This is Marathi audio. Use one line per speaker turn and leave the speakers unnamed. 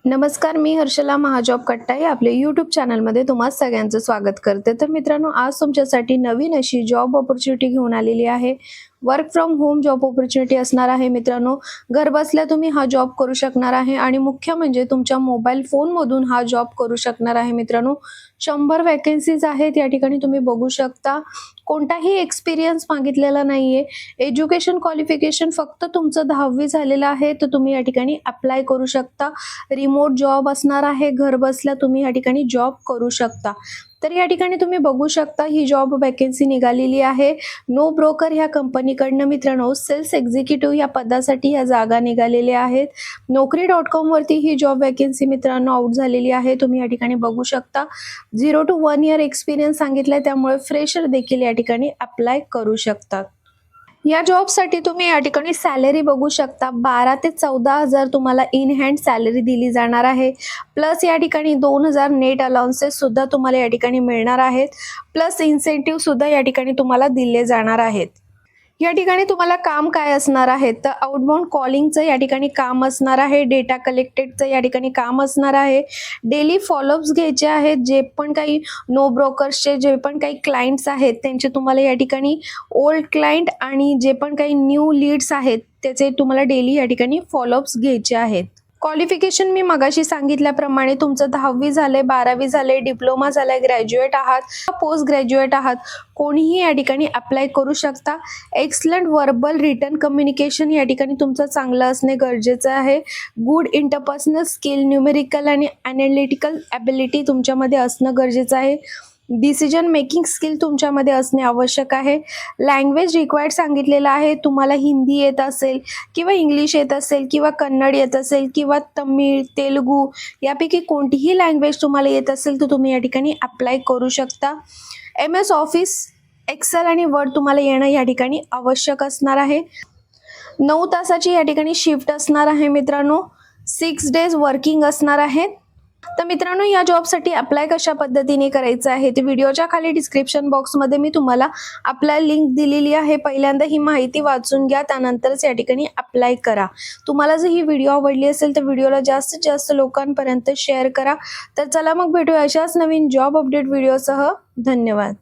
नमस्कार, मी हर्षला महाजॉब कट्टाई आपल्या यूट्यूब चॅनलमध्ये तुम्हा सगळ्यांचं स्वागत करते। तर मित्रांनो, आज तुमच्यासाठी नवीन अशी जॉब ऑपॉर्च्युनिटी घेऊन आलेली आहे। Work from home job opportunity असणार आहे मित्रांनो। घर बसल्या तुम्ही हा जॉब करू शकणार आहे आणि मुख्य म्हणजे तुमच्या मोबाईल फोनमधून हा जॉब करू शकणार आहे मित्रांनो। 100 वॅकन्सीज आहेत या ठिकाणी तुम्ही बघू शकता। कोणताही एक्सपिरियन्स मागितलेला नाहीये। एज्युकेशन क्वालिफिकेशन फक्त तुमचं 10वी झालेलं आहे तर तुम्ही या ठिकाणी अप्लाय करू शकता। रिमोट जॉब असणार आहे, घर बसल्या तुम्ही या ठिकाणी जॉब करू शकता। तर या ठिकाणी तुम्ही बघू शकता ही जॉब वॅकन्सी निघालेली आहे। नो ब्रोकर ह्या कंपनीकडनं मित्रांनो सेल्स एक्झिक्युटिव्ह या पदासाठी या जागा निघालेल्या आहेत। Naukri.com वरती ही जॉब वॅकन्सी मित्रांनो आउट झालेली आहे। तुम्ही या ठिकाणी बघू शकता 0 to 1 इयर एक्सपिरियन्स सांगितलाय, त्यामुळे फ्रेशर देखील या ठिकाणी अप्लाय करू शकतात। या जॉबसाठी तुम्ही या ठिकाणी सॅलरी बघू शकता 12 ते 14,000 तुम्हाला इन हँड सॅलरी दिली जाणार आहे। प्लस या ठिकाणी 2,000 नेट अलाउन्सेस सुद्धा तुम्हाला या ठिकाणी मिळणार आहेत। प्लस इन्सेंटिव्ह सुद्धा या ठिकाणी तुम्हाला दिले जाणार आहेत। या ठिकाणी तुम्हाला काम काय असणार आहे तर आउटबाउंड कॉलिंगचं या ठिकाणी काम असणार आहे। डेटा कलेक्टेडचं या ठिकाणी काम असणार आहे। डेली फॉलोअप्स घ्यायचे आहेत। जे पण काही नो ब्रोकर्सचे जे पण काही क्लायंट्स आहेत त्यांचे तुम्हाला या ठिकाणी ओल्ड क्लायंट आणि जे पण काही न्यू लीड्स आहेत त्याचे तुम्हाला डेली या ठिकाणी फॉलोअप्स घ्यायचे आहेत। क्वालिफिकेशन मी मगाशी सांगितल्याप्रमाणे तुमचं 10वी झालंय, 12वी झालंय, डिप्लोमा झालाय, ग्रॅज्युएट आहात, पोस्ट ग्रॅज्युएट आहात, कोणीही या ठिकाणी अप्लाय करू शकता। एक्सलंट वर्बल रिटन कम्युनिकेशन या ठिकाणी तुमचं चांगलं असणे गरजेचं आहे। गुड इंटरपर्सनल स्किल, न्यूमेरिकल आणि ॲनालिटिकल ॲबिलिटी तुमच्यामध्ये असणं गरजेचं आहे। डिसिजन मेकिंग स्किल तुमच्यामध्ये असणे आवश्यक आहे। लँग्वेज रिक्वायर्ड सांगितलेलं आहे। तुम्हाला हिंदी येत असेल किंवा इंग्लिश येत असेल किंवा कन्नड येत असेल किंवा तमिळ, तेलुगू यापैकी कोणतीही लँग्वेज तुम्हाला येत असेल तर तुम्ही या ठिकाणी अप्लाय करू शकता। MS ऑफिस, एक्सेल आणि वर्ड तुम्हाला येणं या ठिकाणी आवश्यक असणार आहे। 9 तासाची या ठिकाणी शिफ्ट असणार आहे मित्रांनो। 6 डेज वर्किंग असणार आहे। तर मित्रांनो, या जॉबसाठी अप्लाय कशा पद्धतीने करायचं आहे ते व्हिडिओच्या खाली डिस्क्रिप्शन बॉक्समध्ये मी तुम्हाला अप्लाय लिंक दिलेली आहे। पहिल्यांदा ही माहिती वाचून घ्या, त्यानंतरच या ठिकाणी अप्लाय करा। तुम्हाला जर ही व्हिडिओ आवडली असेल तर व्हिडिओला जास्तीत जास्त लोकांपर्यंत शेअर करा। तर चला मग भेटूया अशाच नवीन जॉब अपडेट व्हिडिओसह। धन्यवाद।